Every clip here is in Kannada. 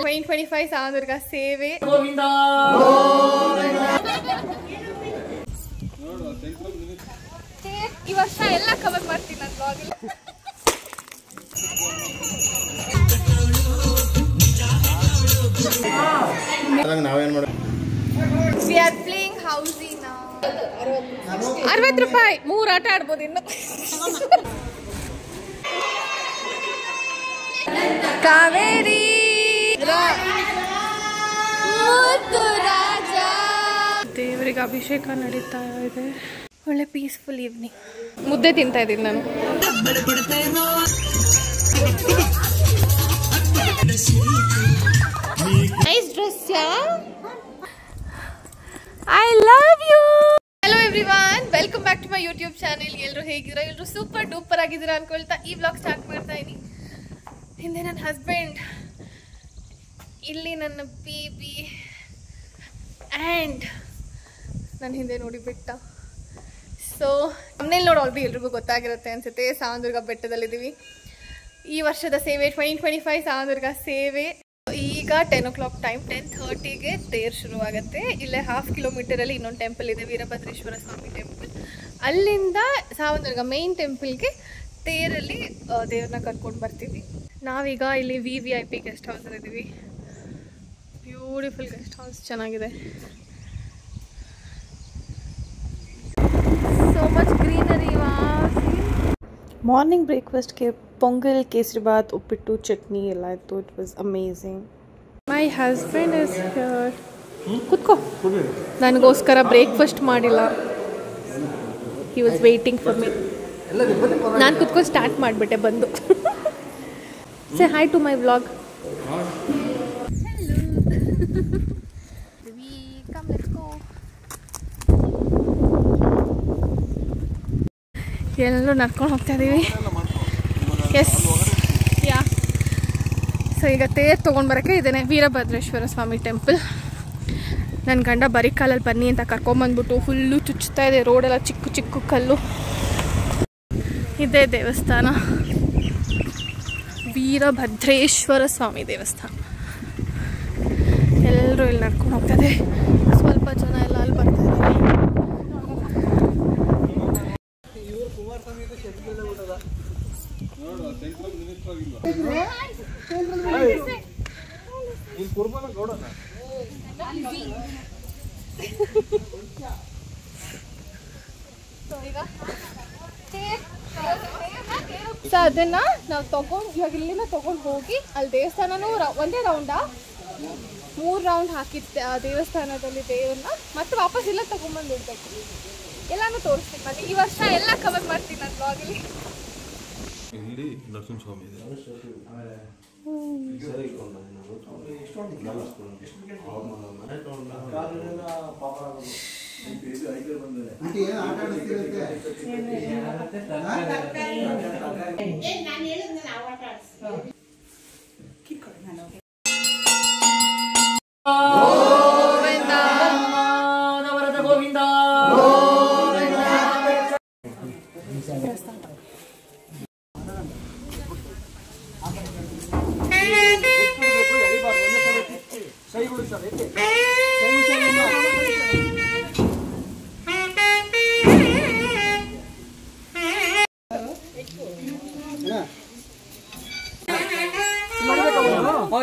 2025 ಸಾವಂದುರ್ಗ ಸೇವೆ. ಈ ವರ್ಷ ಎಲ್ಲ ಕವರ್ ಮಾಡ್ತೀನಿ ನನ್ನ ಬ್ಲಾಗಲ್ಲಿ. We are playing housey now. 60 ರೂಪಾಯಿ 3 ಆಟ ಆಡ್ಬೋದು ಇನ್ನು. ಕಾವೇರಿ ದೇವರಿಗೆ ಅಭಿಷೇಕ ನಡೀತಾ ಇದೆ. ಒಳ್ಳೆ ಪೀಸ್ಫುಲ್ ಈವ್ನಿಂಗ್. ಮುದ್ದೆ ತಿಂತಾ ಇದ್ದೀನಿ ನಾನು. ನೈಸ್ ಡ್ರೆಸ್ ಯಾ. I love you. Hello everyone, welcome back to my YouTube channel. ಎಲ್ಲರೂ ಹೇಗಿದ್ದೀರಾ? ಎಲ್ಲರೂ ಸೂಪರ್ ಡೂಪರ್ ಆಗಿದ್ದೀರಾ ಅನ್ಕೊಳ್ತಾ ಈ ವ್ಲಾಗ್ ಸ್ಟಾರ್ಟ್ ಮಾಡ್ತಾ ಇದ್ದೀನಿ. ಹಿಂದೆ ನನ್ನ ಹಸ್ಬೆಂಡ್, ಇಲ್ಲಿ ನನ್ನ ಬೇಬಿ ಆ್ಯಂಡ್ ನನ್ನ ಹಿಂದೆ ನೋಡಿ ಬೆಟ್ಟ. ಸೊ ನಮ್ಮನೇಲಿ ನೋಡಿ ಆಲ್ರೆಡಿ ಎಲ್ರಿಗೂ ಗೊತ್ತಾಗಿರುತ್ತೆ ಅನ್ಸುತ್ತೆ. ಸಾವಂದುರ್ಗ ಬೆಟ್ಟದಲ್ಲಿದ್ದೀವಿ. ಈ ವರ್ಷದ ಸೇವೆ 2025 ಸಾವಂದುರ್ಗ ಸೇವೆ. ಈಗ 10 o'clock ಟೈಮ್. 10:30ಗೆ ತೇರು ಶುರುವಾಗುತ್ತೆ. ಇಲ್ಲೇ 1/2 ಕಿಲೋಮೀಟರಲ್ಲಿ ಇನ್ನೊಂದು ಟೆಂಪಲ್ ಇದೆ, ವೀರಭದ್ರೇಶ್ವರ ಸ್ವಾಮಿ ಟೆಂಪಲ್. ಅಲ್ಲಿಂದ ಸಾವಂದುರ್ಗ ಮೇನ್ ಟೆಂಪಲ್ಗೆ ತೇರಲ್ಲಿ ದೇವ್ರನ್ನ ಕರ್ಕೊಂಡು ಬರ್ತೀವಿ. ನಾವೀಗ ಇಲ್ಲಿ VIP ಗೆಸ್ಟ್ ಹೌಸಲ್ಲಿ ಇದ್ದೀವಿ. ಬ್ಯೂಟಿಫುಲ್ ಗೆಸ್ಟ್ ಹೌಸ್, ಚೆನ್ನಾಗಿದೆ. So much greenery. ಮಾರ್ನಿಂಗ್ ಬ್ರೇಕ್ಫಾಸ್ಟ್ಗೆ ಪೊಂಗಲ್, ಕೇಸರಿಬಾತ್, ಉಪ್ಪಿಟ್ಟು, ಚಟ್ನಿ ಎಲ್ಲ ಇತ್ತು. It was amazing. My husband is here. ಕುತ್ಕೋ. ನನಗೋಸ್ಕರ ಬ್ರೇಕ್ಫಾಸ್ಟ್ ಮಾಡಿಲ್ಲ. He was waiting for me. ನಾನು ಕುತ್ಕೊಂಡು ಸ್ಟಾರ್ಟ್ ಮಾಡಿಬಿಟ್ಟೆ ಬಂದು. Say hi to my vlog. ಎಲ್ಲರೂ ನಡ್ಕೊಂಡು ಹೋಗ್ತಾ ಇದ್ದೀವಿ. Yes yeah. ಸೊ ಈಗ ತೇರು ತೊಗೊಂಡು ಬರೋಕ್ಕೆ ಇದ್ದೇನೆ ವೀರಭದ್ರೇಶ್ವರ ಸ್ವಾಮಿ ಟೆಂಪಲ್. ನನ್ನ ಗಂಡ ಬರೀ ಕಾಲಲ್ಲಿ ಬನ್ನಿ ಅಂತ ಕರ್ಕೊಂಬಂದ್ಬಿಟ್ಟು ಫುಲ್ಲು ಚುಚ್ಚುತ್ತಾ ಇದೆ. ರೋಡೆಲ್ಲ ಚಿಕ್ಕ ಚಿಕ್ಕ ಕಲ್ಲು. ಇದೇ ದೇವಸ್ಥಾನ, ವೀರಭದ್ರೇಶ್ವರ ಸ್ವಾಮಿ ದೇವಸ್ಥಾನ. ಎಲ್ಲರೂ ಇಲ್ಲಿ ನಡ್ಕೊಂಡು ಹೋಗ್ತದೆ. ಸ್ವಲ್ಪ ಜನ ಎಲ್ಲ ಅಲ್ಲಿ ಬರ್ತಾರೆ. ಸೊ ಅದನ್ನ ನಾವು ತಗೊಂಡು ಇವಾಗ ಇಲ್ಲಿಂದ ತಗೊಂಡು ಹೋಗಿ ಅಲ್ಲಿ ದೇವಸ್ಥಾನನೂ ಒಂದೇ ರೌಂಡಾ 3 ರೌಂಡ್ ಹಾಕಿದ್ದೆ ಆ ದೇವಸ್ಥಾನದಲ್ಲಿ ದೇವ್ರನ್ನ. ಮತ್ತೆ ವಾಪಸ್ ಇಲ್ಲ ತಗೊಂಡ್ಬಂದು ಇಡ್ಬೇಕು. ಎಲ್ಲಾನು ತೋರಿಸ್ತೀನಿ. ಮತ್ತೆ ಈ ವರ್ಷ ಎಲ್ಲ ಕವರ್ ಮಾಡ್ತೀನಿ ನನ್ನ ಬ್ಲಾಗಲ್ಲಿ. ಇಲ್ಲಿ ನರಸಿಂಹಸ್ವಾಮಿ ಇದೆ.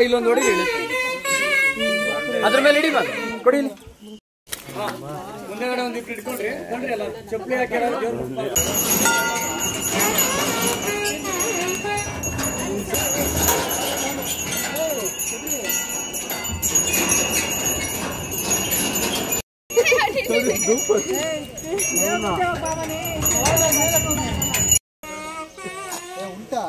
ಇಲ್ಲೊಂದು ನೋಡಿ ಅದ್ರ ಮೇಲೆ ಇಡಿ ಕೊಡಿ. ಮುಂದೆಗಡೆ ಒಂದು ಇಟ್ಟು ಇಟ್ಕೊಂಡ್ರಿ ಅಲ್ಲ, ಚಪ್ಪಲಿ ಹಾಕ್ಯಾರ. ಉಂಟಾ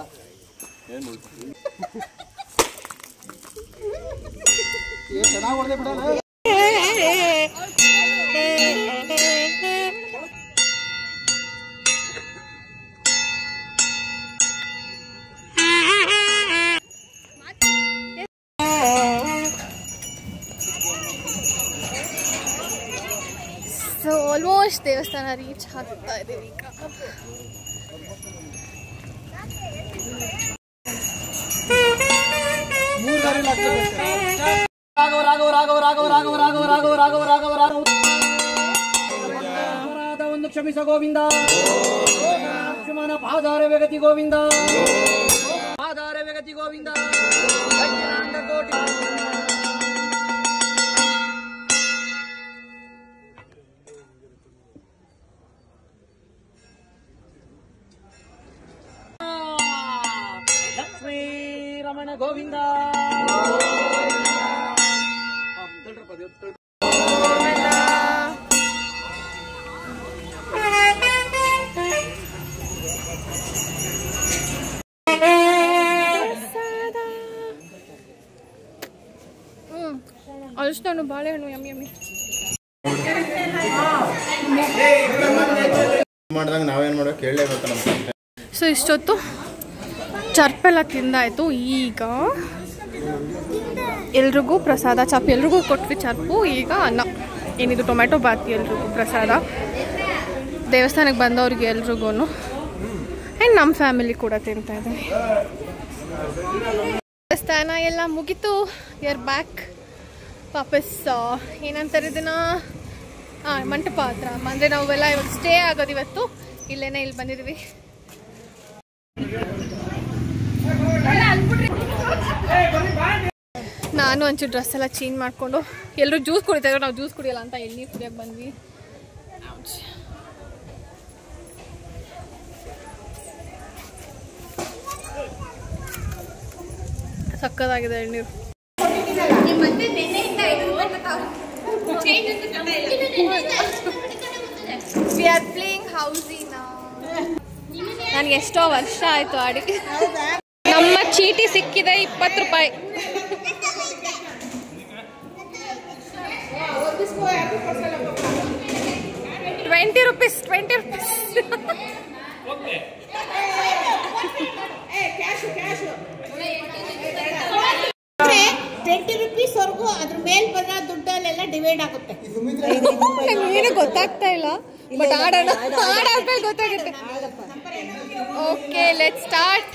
ಚೆನ್ನಾಗಿ ಹೊಡೆದೆ ಬಿಡಲ್ಲ. ಸೊ ಆಲ್ಮೋಸ್ಟ್ ದೇವಸ್ಥಾನ ರೀಚ್ ಆಗ್ತಾ ಇದ್ದೀವಿ ಈಗ. ಒಂದು ಕ್ಷಮಿಸ ಗೋವಿಂದ. ಲಕ್ಷ್ಮಣ ಪಾದಾರ ವೆಗತಿ ಗೋವಿಂದ, ಪಾದಾರ ವೆಗತಿ ಗೋವಿಂದ. ಕೋಟಿ ಲಕ್ಷ್ಮೀ ರಮಣ ಗೋವಿಂದ. ಅಳಿಸ್ತಾನು ಬಾಳೆಹಣ್ಣು ಯಮ್ಮಿ ಯಮ್ಮಿ ಮಾಡಿದಾಗ ನಾವೇನು ಮಾಡೋ ಕೇಳಲೇಬೇಕು ನಮ್ಮ. ಸೊ ಇಷ್ಟೊತ್ತು ಚರ್ಪೆಲ್ಲ ತಿಂದಾಯಿತು. ಈಗ ಎಲ್ರಿಗೂ ಪ್ರಸಾದ ಚಾಪ್ ಎಲ್ರಿಗೂ ಕೊಟ್ವಿ ಚರ್ಪು. ಈಗ ಅನ್ನ ಏನಿದು ಟೊಮೆಟೊ ಬಾತ್ ಎಲ್ರಿಗೂ ಪ್ರಸಾದ. ದೇವಸ್ಥಾನಕ್ಕೆ ಬಂದವ್ರಿಗೆ ಎಲ್ರಿಗೂ ಆ್ಯಂಡ್ ನಮ್ಮ ಫ್ಯಾಮಿಲಿ ಕೂಡ ತಿಂತಾ ಇದ್ದೀವಿ. ದೇವಸ್ಥಾನ ಎಲ್ಲ ಮುಗೀತು. ಯರ್ ಬ್ಯಾಕ್ ವಾಪಸ್ ಏನಂತಾರೆ ಇದನ್ನ ಮಂಟಪ ಹತ್ರ. ಅಂದರೆ ನಾವೆಲ್ಲ ಇವಾಗ ಸ್ಟೇ ಆಗೋದು ಇವತ್ತು ಇಲ್ಲೇನೆ. ಇಲ್ಲಿ ಬಂದಿದ್ದೀವಿ. ನಾನು ಒಂಚೂರು ಡ್ರೆಸ್ ಎಲ್ಲ ಚೇಂಜ್ ಮಾಡಿಕೊಂಡು ಎಲ್ಲರೂ ಜ್ಯೂಸ್ ಕುಡಿತಾ ಇದ್ರು. ನಾವು ಜ್ಯೂಸ್ ಕುಡಿಯಲ್ಲ ಅಂತ ಎಳ್ನೀರು ಕುಡಿಯೋಕೆ ಬಂದ್ವಿ. ಸಕ್ಕತ್ತಾಗಿದೆ ಎಳ್ನೀರು. We are playing housey now. ನನಗೆ ಎಷ್ಟೋ ವರ್ಷ ಆಯ್ತು ಆಡಿ. ನಮ್ಮ ಚೀಟಿ ಸಿಕ್ಕಿದೆ 20 ರೂಪಾಯಿ. ₹20. ₹20 ಅದ್ರ ಮೇಲೆ ಬಂದ ದುಡ್ಡಲ್ಲೆಲ್ಲ ಡಿವೈಡ್ ಆಗುತ್ತೆ. ಏನು ಗೊತ್ತಾಗ್ತಾ ಇಲ್ಲ, ಬಟ್ ಆಡಾದ್ಮೇಲೆ ಗೊತ್ತಾಗುತ್ತೆ. Okay, let's start.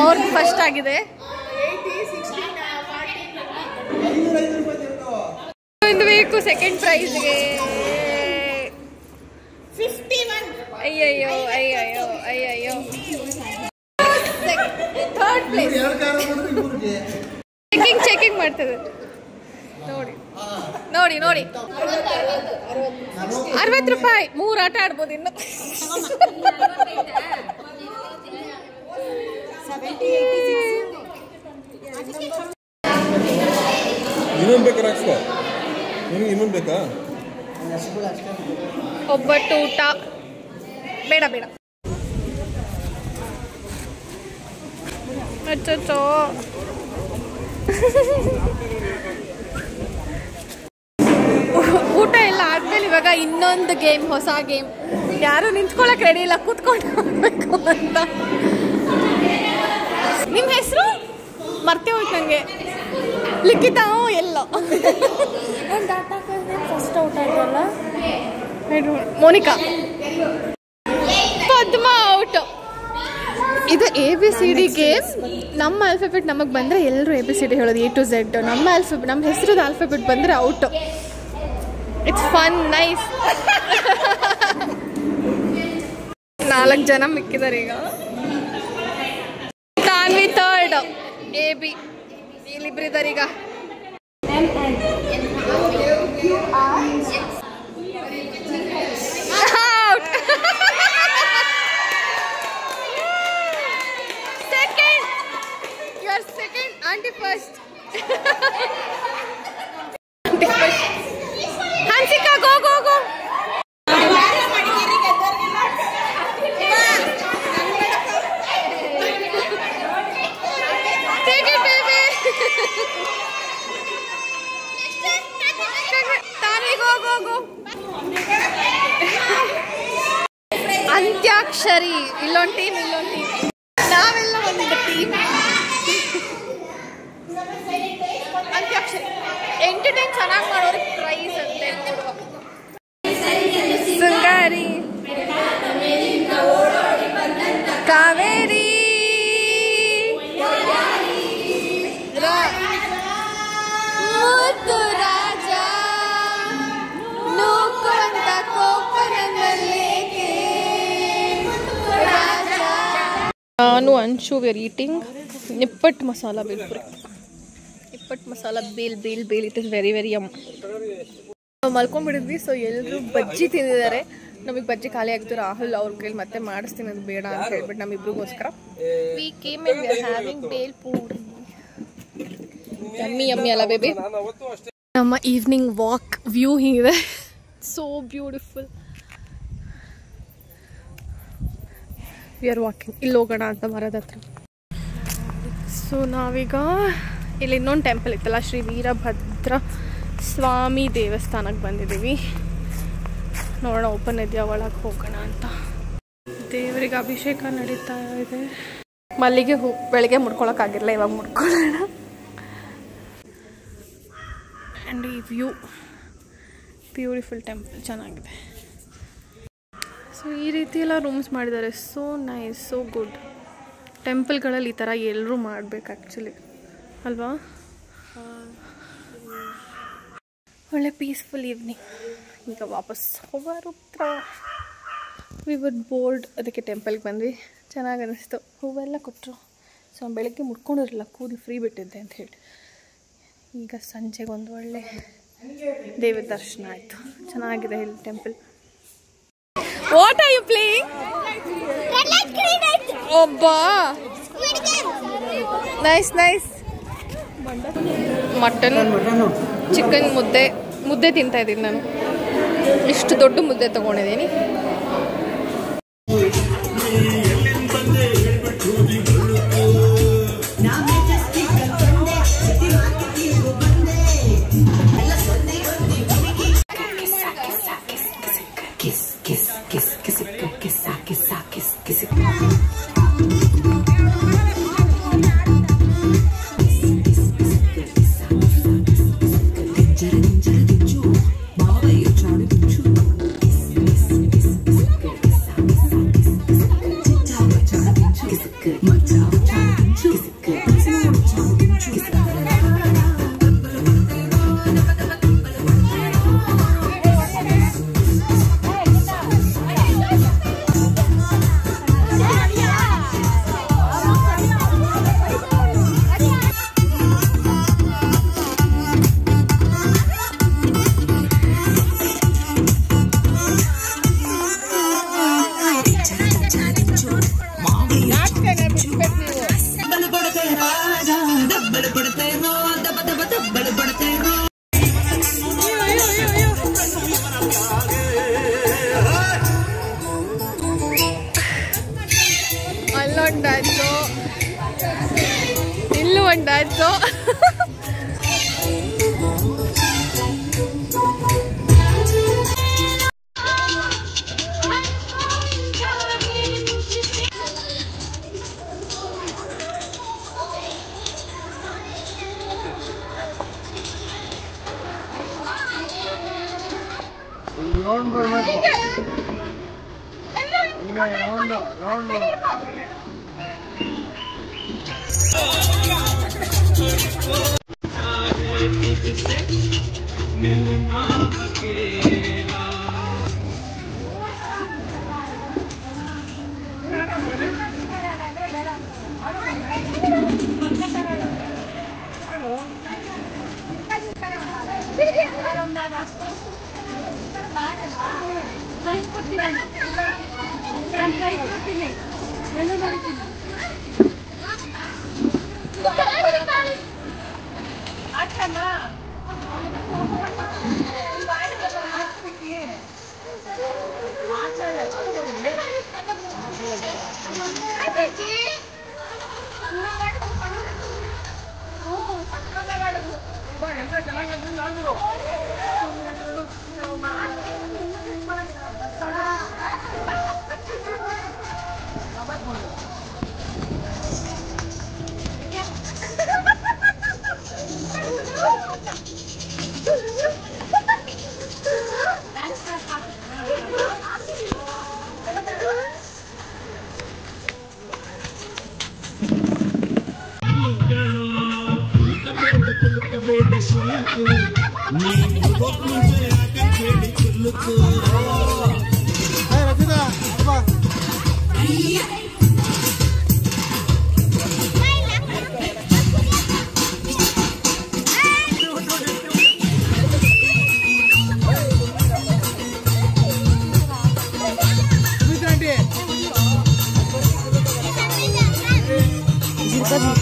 ಅವ್ರದ್ದು ಫಸ್ಟ್ ಆಗಿದೆ. ಒಂದು ಬೇಕು ಸೆಕೆಂಡ್ ಪ್ರೈಸ್ಗೆ. 51. ಅಯ್ಯಯ್ಯೋ ಅಯ್ಯಯ್ಯೋ ಅಯ್ಯಯ್ಯೋ. Third place. ಚೆಕಿಂಗ್ ಮಾಡ್ತದೆ. ನೋಡಿ ನೋಡಿ ₹60. 3 ಆಟ ಆಡ್ಬೋದು ಇನ್ನು. ಇನ್ನೊಂದು ಬೇಕಾ? ನಿಮಗೆ ಇನ್ನೊಂದು ಬೇಕಾ? ಒಬ್ಬಟ್ಟು ಊಟ ಬೇಡ ಬೇಡ. ಅಚ್ಚೋ ಊಟ ಎಲ್ಲ ಆದ್ಮೇಲೆ ಇವಾಗ ಇನ್ನೊಂದು ಗೇಮ್, ಹೊಸ ಗೇಮ್. ಯಾರು ನಿಂತ್ಕೊಳಕ್ ರೆಡಿ ಇಲ್ಲ, ಕೂತ್ಕೊಂಡು ಹೋಗ್ಬೇಕು ಅಂತ. ನಿಮ್ಮ ಹೆಸರು ಮರ್ತೇ ಹೋಯ್ತು ನನಗೆ. ಲಿಖಿತ ಎಲ್ಲೋ ಫಸ್ಟ್ ಔಟ್ ಆಯ್ತಲ್ಲ. ಮೋನಿಕಾ. ಪದ್ಮ ಔಟ್. ಇದು ABCD ಗೇಮ್. ನಮ್ಮ ಆಲ್ಫಾಬೆಟ್ ನಮಗೆ ಬಂದರೆ ಎಲ್ಲರೂ ABCD ಹೇಳೋದು A to Z. ನಮ್ಮ ಹೆಸರು ಆಲ್ಫಾಬೆಟ್ ಬಂದರೆ ಔಟು. It's fun, nice. 4 ಜನ ಮಿಕ್ಕಿದ್ದಾರೆ ಈಗ. ತಾನ್ವಿ ಥರ್ಡ್, AB ಇಲ್ಲಿಬ್ಬರಿದ್ದಾರೆ ಈಗ. Out. Second. You are second, aunty first. Hansika, go go go. Take it, baby. Tani, go go go. Antakshari. ಇಲ್ಲೊಂದು ಟೀಮ್, ನಾವೆಲ್ಲ ಒಂದು ಟೀಮ್. ಅಂತ್ಯಾಕ್ಷರಿ ಎಂಟರ್ಟೈನ್ ಚೆನ್ನಾಗಿ ಮಾಡೋರಿಗೆ ಪ್ರೈಸ್ ಅಂತೆ. ಶೃಂಗಾರಿ ನಾನು Anshu we are eating nippattu masala bhelpuri. Nippattu masala bhel it is very very yum. ನಾವು ಮಲ್ಕೊಂಡ್ಬಿಟ್ಟಿದ್ವಿ. ಸೊ ಎಲ್ಲರೂ ಬಜ್ಜಿ ತಿಂದಿದ್ದಾರೆ. ನಮಗೆ ಬಜ್ಜಿ ಖಾಲಿ ಆಗಿದ್ದು ರಾಹುಲ್ ಅವ್ರ ಕೈಲಿ ಮತ್ತೆ ಮಾಡಿಸ್ತೀನಿ ಅದು ಬೇಡ ಅಂತ ಹೇಳ್ಬಿಟ್ಟು ನಮ್ಮಿಬ್ರಿಗೋಸ್ಕರ we came and we are having bhelpuri. Yummy ಅಲ್ಲ ಬೇಬಿ. ನಮ್ಮ ಈವ್ನಿಂಗ್ ವಾಕ್ ವ್ಯೂ ಹೀಗಿದೆ. So beautiful. We are walking. ಇಲ್ಲಿ ಹೋಗೋಣ ಅಂತ ಮರದ ಹತ್ರ. ಸೊ ನಾವೀಗ ಇಲ್ಲಿ ಇನ್ನೊಂದು ಟೆಂಪಲ್ ಇತ್ತಲ್ಲ, ಶ್ರೀ ವೀರಭದ್ರ ಸ್ವಾಮಿ ದೇವಸ್ಥಾನಕ್ಕೆ ಬಂದಿದ್ದೀವಿ. ನೋಡೋಣ ಓಪನ್ ಇದೆಯಾ, ಒಳಗೆ ಹೋಗೋಣ ಅಂತ. ದೇವರಿಗೆ ಅಭಿಷೇಕ ನಡೀತಾ ಇದೆ. ಮಲ್ಲಿಗೆ ಹೂ ಬೆಳಗ್ಗೆ ಮುಡ್ಕೊಳಕ್ಕಾಗಿರಲ್ಲ, ಇವಾಗ ಮುಡ್ಕೊಳ್ಳೋಣ. ಆ್ಯಂಡ್ ಈ ವ್ಯೂ ಬ್ಯೂಟಿಫುಲ್ ಟೆಂಪಲ್ ಚೆನ್ನಾಗಿದೆ. ಸೊ ಈ ರೀತಿ ಎಲ್ಲ ರೂಮ್ಸ್ ಮಾಡಿದ್ದಾರೆ. So nice, so good. ಟೆಂಪಲ್ಗಳಲ್ಲಿ ಈ ಥರ ಎಲ್ಲರೂ ಮಾಡಬೇಕು ಆ್ಯಕ್ಚುಲಿ ಅಲ್ವಾ. ಒಳ್ಳೆ ಪೀಸ್ಫುಲ್ ಈವ್ನಿಂಗ್. ಈಗ ವಾಪಸ್ ಹೋಗೋರುತ್ರ. ವಿ ವರ್ ಬೋರ್ಡ್, ಅದಕ್ಕೆ ಟೆಂಪಲ್ಗೆ ಬಂದ್ವಿ. ಚೆನ್ನಾಗಿ ಅನ್ನಿಸ್ತು. ಹೂವೆಲ್ಲ ಕೊಟ್ಟರು. ಸೊ ಬೆಳಗ್ಗೆ ಮುಡ್ಕೊಂಡಿರಲಿಲ್ಲ, ಕೂದಲು ಫ್ರೀ ಬಿಟ್ಟಿದ್ದೆ ಅಂತ ಹೇಳಿ. ಈಗ ಸಂಜೆಗೆ ಒಂದು ಒಳ್ಳೆ ದೇವರ ದರ್ಶನ ಆಯಿತು. ಚೆನ್ನಾಗಿದೆ ಇಲ್ಲಿ temple. What are you playing? ಒಬ್ಬಾ ನೈಸ್ ನೈಸ್. ಮಟನ್, ಚಿಕನ್ ಮುದ್ದೆ ತಿಂತಾ ಇದ್ದೀನಿ ನಾನು. ಇಷ್ಟು ದೊಡ್ಡ ಮುದ್ದೆ ತಗೊಂಡಿದ್ದೀನಿ. ಅಲ್ಲೊಂದಾಯ್ತು, ಇಲ್ಲೂ ಒಂದಾಯ್ತು.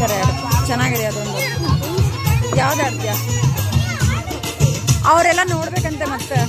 ಆಡ್ತಾರೆ ಚೆನ್ನಾಗಿದೆ ಅದೊಂದು. ಯಾವ್ದು ಆಡ್ತೀಯ? ಅವರೆಲ್ಲ ನೋಡ್ಬೇಕಂತೆ ಮತ್ತೆ.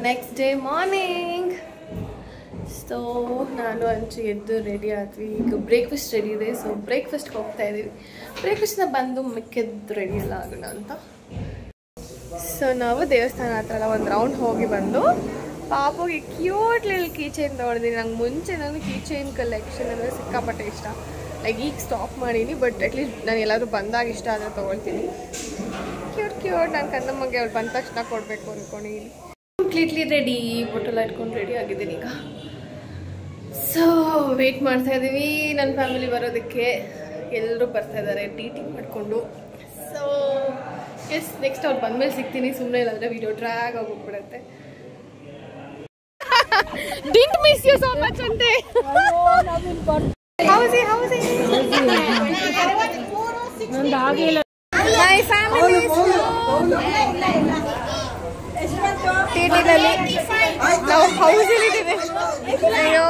Next day morning. ಸೊ ನಾನು ಅಂಚು ಎದ್ದು ರೆಡಿ ಆದ್ವಿ. ಈಗ ಬ್ರೇಕ್ಫಾಸ್ಟ್ ರೆಡಿ ಇದೆ. ಸೊ ಬ್ರೇಕ್ಫಾಸ್ಟ್ಗೆ ಹೋಗ್ತಾ ಇದ್ದೀವಿ. ಬ್ರೇಕ್ಫಾಸ್ಟ್ನ ಬಂದು ಮಿಕ್ಕಿದ್ದು ರೆಡಿ ಎಲ್ಲ ಆಗೋಣ ಅಂತ. ಸೊ ನಾವು ದೇವಸ್ಥಾನ ಹತ್ರ ಎಲ್ಲ ಒಂದು ರೌಂಡ್ ಹೋಗಿ ಬಂದು ಪಾಪಗೆ ಕ್ಯೂಟ್ ಲಿಟಲ್ ಕೀ ಚೈನ್ ತೊಗೊಂಡಿದ್ದೀನಿ. ನಂಗೆ ಮುಂಚೆ ನಾನು ಕೀ ಚೈನ್ ಕಲೆಕ್ಷನ್ ಅಂದರೆ ಸಿಕ್ಕಾಪಟ್ಟೆ ಇಷ್ಟ. ಲೈಕ್ ಈಗ ಸ್ಟಾಪ್ ಮಾಡೀನಿ, ಬಟ್ ಅಟ್ಲೀಸ್ಟ್ ನಾನು ಎಲ್ಲಾದರೂ ಬಂದಾಗ ಇಷ್ಟ ಆದರೆ ತೊಗೊಳ್ತೀನಿ. ಕ್ಯೂಟ್ ನಾನು ಕಂದಮ್ಮಗೆ ಅವ್ರು ಬಂದ ತಕ್ಷಣ ಕೊಡಬೇಕು ಅಂದ್ಕೊಂಡಿದ್ದೀನಿ. ಕಂಪ್ಲೀಟ್ಲಿ ರೆಡಿ, ಬೊಟ್ಟೆಲ್ಲ ಇಟ್ಕೊಂಡು ರೆಡಿ ಆಗಿದ್ದೀನಿ ಈಗ. ಸೊ ವೆಯ್ಟ್ ಮಾಡ್ತಾ ಇದ್ದೀವಿ ನನ್ನ ಫ್ಯಾಮಿಲಿ ಬರೋದಕ್ಕೆ. ಎಲ್ಲರೂ ಬರ್ತಾ ಇದ್ದಾರೆ ಟೀ ಮಾಡಿಕೊಂಡು. ಸೊ ಎಸ್, ನೆಕ್ಸ್ಟ್ ಅವ್ರು ಬಂದಮೇಲೆ ಸಿಗ್ತೀನಿ. ಸುಮ್ಮನೆ ಇಲ್ಲಾಂದರೆ ವಿಡಿಯೋ ಡ್ರ್ಯಾಗ್ ಆಗೋಗ್ಬಿಡುತ್ತೆ. Didn't miss you so much ಅಂತೆ. ಹೌಸಿ ಮೈ ಫ್ಯಾಮಿಲಿ ಟಿಟಿನಲ್ಲಿ ನಾವು ಹೌಸಿಲಿದ್ದೀವಿ. ಅಯ್ಯೋ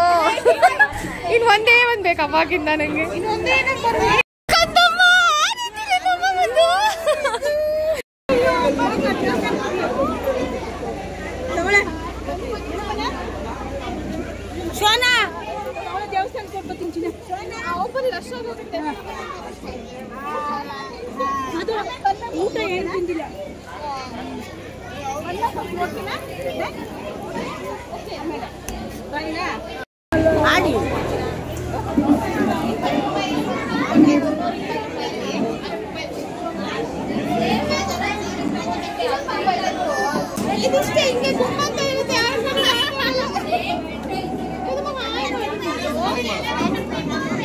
ಇನ್ನು ಒಂದೇ ಒಂದು ಬೇಕು ಅವಾಗಿಂದ ನನಗೆ. ಊಟ ಏನು ತಿಂದಿಲ್ಲ. ಆಡಿ ಇದಿಷ್ಟೇ ಹಿಂಗೆ ಗುಮ್ಮಂತ ಇರುತ್ತೆ.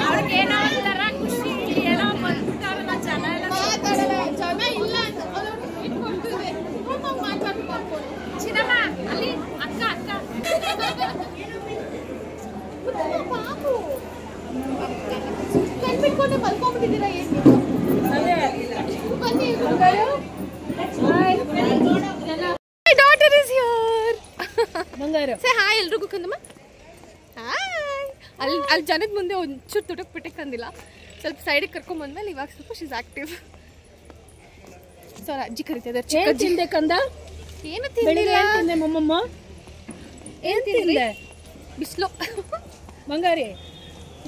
ಅವ್ರಿಗೆ ಏನೋ ಒಂಥರ ಖುಷಿ, ಏನೋ ಬಂದ್ಬಿಟ್ಟಾರಲ್ಲ ಜನ ಇಲ್ಲ ಅಂತ ಇಟ್ಕೊಳ್ತಿದ್ವಿ. ಮಾತಾಡ್ಕೊಂಡು ಚಿನ್ನಮ್ಮ ಅಲ್ಲಿ ಅಕ್ಕ ಬಾಬು ಕಣ್ಬಿಟ್ಕೊಂಡೆ ಮಲ್ಕೊಂಡ್ಬಿಟ್ಟಿದ್ದೀರಾ? ಏನು ಬನ್ನಿ. My daughter is here. Say hi ಎಲ್ರಿಗೂ ಕಂದಮ್ಮ. ಹಾಯ್. ಅಲ್ಲಿ ಜನದ ಮುಂದೆ ಒಂಚೂರು ತುಟಕ್ ಪಿಟಕ್ ಅಂದಿಲ್ಲ. ಸ್ವಲ್ಪ ಸೈಡಿಗೆ ಕರ್ಕೊಂಬಂದ್ಮೇಲೆ ಇವಾಗ ಸ್ವಲ್ಪ ಶೀಸ್ ಆಕ್ಟಿವ್. ಸೊ ಅಜ್ಜಿ ಕರಿತಾ ಇದ್ದಾರೆ. ಚಿಕ್ಕ ತಿಂದೆ ಕಂದ? ಏನು ತಿಂದಿಲ್ಲ. ಮಮ್ಮಮ್ಮ ಏನು ತಿಂದೆ? ಬಿಸ್ಲು ಬಂಗಾರಿ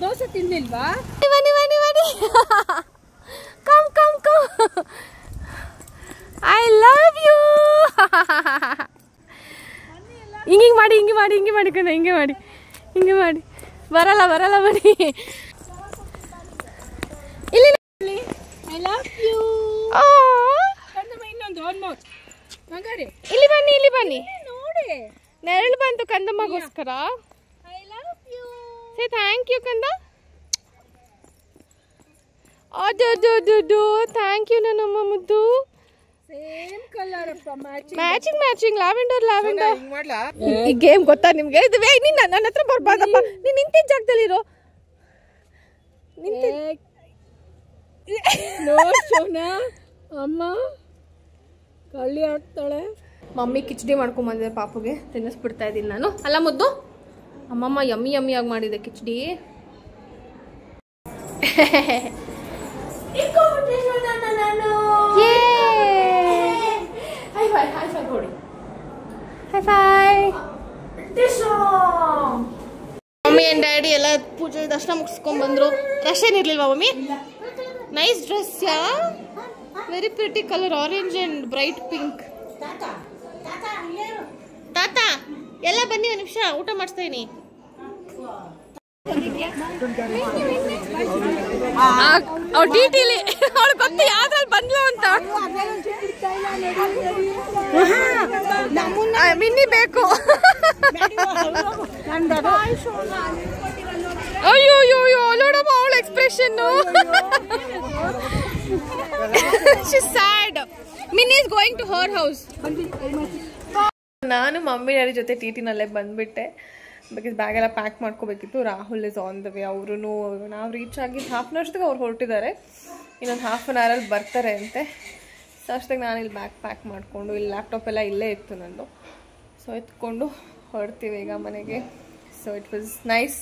ದೋಸೆ ತಿಂದಿಲ್ವಾ? ಬನ್ನಿ ಕಮ್ ಐ ಲವ್ ಯು. ಹಿಂಗೆ ಮಾಡಿ ಕಣ, ಹಿಂಗೆ ಮಾಡಿ ಬರಲ್ಲ ಮಾಡಿ. ಇಲ್ಲಿ ಐ ಲವ್ ಯು. ಇನ್ನೊಂದು ಬಂಗಾರಿ ಇಲ್ಲಿ ಬನ್ನಿ ನೋಡಿ, ನೆರಳು ಬಂತು ಕಂದಮ್ಮಗೋಸ್ಕರ. I love you. Say thank you ಕಂದ. ಥ್ಯಾಂಕ್ ಯು ನನ್ನಮ್ಮ ಮುದ್ದು. ಸೇಮ್ ಕಲರ್ ಅಪ್ಪ, ಮ್ಯಾಚಿಂಗ್ ಲ್ಯಾವೆಂಡರ್. ಈ ಗೇಮ್ ಗೊತ್ತಾ ನಿಮ್ಗೆ? ನೀನ್ ನನ್ನ ಹತ್ರ ಬರ್ಬಾರ್ದಪ್ಪ. ನೀನ್ ನಿಂತಿದ್ದ ಜಾಗದಲ್ಲಿರೋ. ಅಮ್ಮ ಕಳ್ಳಿ ಆಡ್ತಾಳೆ. ಮಮ್ಮಿ ಕಿಚಡಿ ಮಾಡ್ಕೊಂಬಂದಿದೆ ಪಾಪುಗೆ, ತಿನ್ನಿಸ್ಬಿಡ್ತಾ ಇದ್ದೀನಿ ನಾನು. ಅಲ್ಲ ಮುದ್ದು, ಅಮ್ಮಮ್ಮ ಯಮ್ಮಿ ಯಮ್ಮಿಯಾಗಿ ಮಾಡಿದೆ ಕಿಚಡಿ. ಮಮ್ಮಿ ಅಂಡ್ ಡ್ಯಾಡಿ ಎಲ್ಲ ಪೂಜೆ ದರ್ಶನ ಮುಗಿಸ್ಕೊಂಡ್ ಬಂದ್ರು. ರಶ್ ಏನಿರ್ಲಿಲ್ವಾ mummy? Nice dress yeah, very pretty colour, orange and bright pink. ತಾತ ಎಲ್ಲ ಬನ್ನಿ, ಒಂದು ನಿಮಿಷ ಊಟ ಮಾಡಿಸ್ತಾ ಇದೀನಿ. ಡಿಟಿಲಿ ಅವಳು ಗೊತ್ತು ಯಾವ್ದ್ರಲ್ಲಿ ಬಂದ್ಲು ಅಂತ. ಮಿನ್ನಿ ಬೇಕು. ಅಯ್ಯೋ ಅಯ್ಯೋ ನೋಡಮ್ಮ ಅವಳ expression. Sad. Minnie is going to her house. ನಾನು ಮಮ್ಮಿ ಡ್ಯಾಡಿ ಜೊತೆ ಟಿಟಿನಲ್ಲೇ ಬಂದ್ಬಿಟ್ಟೆ. ಬಿಕಾಸ್ ಬ್ಯಾಗೆಲ್ಲ ಪ್ಯಾಕ್ ಮಾಡ್ಕೋಬೇಕಿತ್ತು. Rahul is on the way. ಅವರು ನಾವು ರೀಚ್ ಆಗಿದ್ದು ಹಾಫ್ ಆನ್ ಅವರ್ಸ್ದಾಗ ಅವ್ರು ಹೊರಟಿದ್ದಾರೆ. ಇನ್ನೊಂದು ಹಾಫ್ ಆನ್ ಅವರಲ್ಲಿ ಬರ್ತಾರೆ ಅಂತೆ. ಸೊ ಅಷ್ಟಾಗಿ ನಾನು ಇಲ್ಲಿ ಬ್ಯಾಗ್ ಪ್ಯಾಕ್ ಮಾಡಿಕೊಂಡು, ಇಲ್ಲಿ ಲ್ಯಾಪ್ಟಾಪ್ ಎಲ್ಲ ಇಲ್ಲೇ ಇತ್ತು ನಂದು. ಸೊ ಎತ್ಕೊಂಡು ಹೊರಡ್ತೀವಿ ಈಗ ಮನೆಗೆ. So it was nice.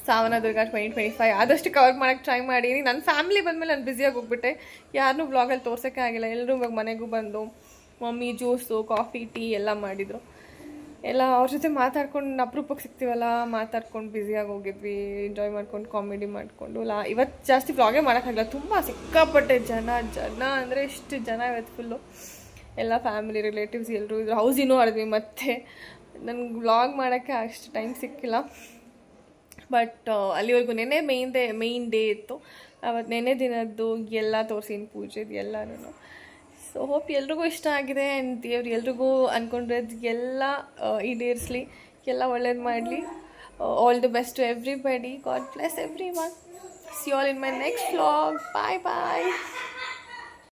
Savandurga 2025 ಆದಷ್ಟು ಕವರ್ ಮಾಡೋಕ್ಕೆ ಟ್ರೈ ಮಾಡೀನಿ. ನನ್ನ ಫ್ಯಾಮಿಲಿ ಬಂದಮೇಲೆ ನಾನು ಬ್ಯುಸಿಯಾಗಿ ಹೋಗ್ಬಿಟ್ಟೆ, ಯಾರನ್ನೂ ಬ್ಲಾಗಲ್ಲಿ ತೋರ್ಸೋಕ್ಕೆ ಆಗಿಲ್ಲ. ಎಲ್ಲರೂ ಇವಾಗ ಮನೆಗೂ ಬಂದು ಮಮ್ಮಿ ಜ್ಯೂಸು ಕಾಫಿ ಟೀ ಎಲ್ಲ ಮಾಡಿದರು. ಎಲ್ಲ ಅವ್ರ ಜೊತೆ ಮಾತಾಡ್ಕೊಂಡು, ಅಪರೂಪಕ್ಕೆ ಸಿಗ್ತೀವಲ್ಲ, ಮಾತಾಡ್ಕೊಂಡು ಬ್ಯುಸಿಯಾಗಿ ಹೋಗಿದ್ವಿ. ಎಂಜಾಯ್ ಮಾಡ್ಕೊಂಡು ಕಾಮಿಡಿ ಮಾಡಿಕೊಂಡು. ಇವತ್ತು ಜಾಸ್ತಿ ವ್ಲಾಗೇ ಮಾಡೋಕ್ಕಾಗಲ್ಲ, ತುಂಬ ಸಿಕ್ಕಾಪಟ್ಟೆ ಜನ ಅಂದರೆ ಎಷ್ಟು ಜನ ಇವತ್ತು ಫುಲ್ಲು. ಎಲ್ಲ ಫ್ಯಾಮಿಲಿ ರಿಲೇಟಿವ್ಸ್ ಎಲ್ಲರೂ ಇದ್ರು. ಹೌಸಿನೂ ಆಡಿದ್ವಿ. ಮತ್ತು ನನಗೆ ವ್ಲಾಗ್ ಮಾಡೋಕ್ಕೆ ಅಷ್ಟು ಟೈಮ್ ಸಿಕ್ಕಿಲ್ಲ. ಬಟ್ ಅಲ್ಲಿವರೆಗೂ ನೆನ್ನೆ ಮೇಯ್ನ್ ಡೇ ಇತ್ತು. ಅವತ್ತು ನೆನ್ನೆ ದಿನದ್ದು ಎಲ್ಲ ತೋರಿಸಿನ ಪೂಜೆದು ಎಲ್ಲನೂ. ಸೊ ಹೋಪ್ ಎಲ್ರಿಗೂ ಇಷ್ಟ ಆಗಿದೆ. ಆ್ಯಂಡ್ ದೇವ್ರು ಎಲ್ರಿಗೂ ಅಂದ್ಕೊಂಡಿರೋದು ಎಲ್ಲ ಈಡೇರಿಸಲಿ, ಎಲ್ಲ ಒಳ್ಳೇದು ಮಾಡಲಿ. All the best to everybody. God bless everyone. See all in my next vlog. Bye bye.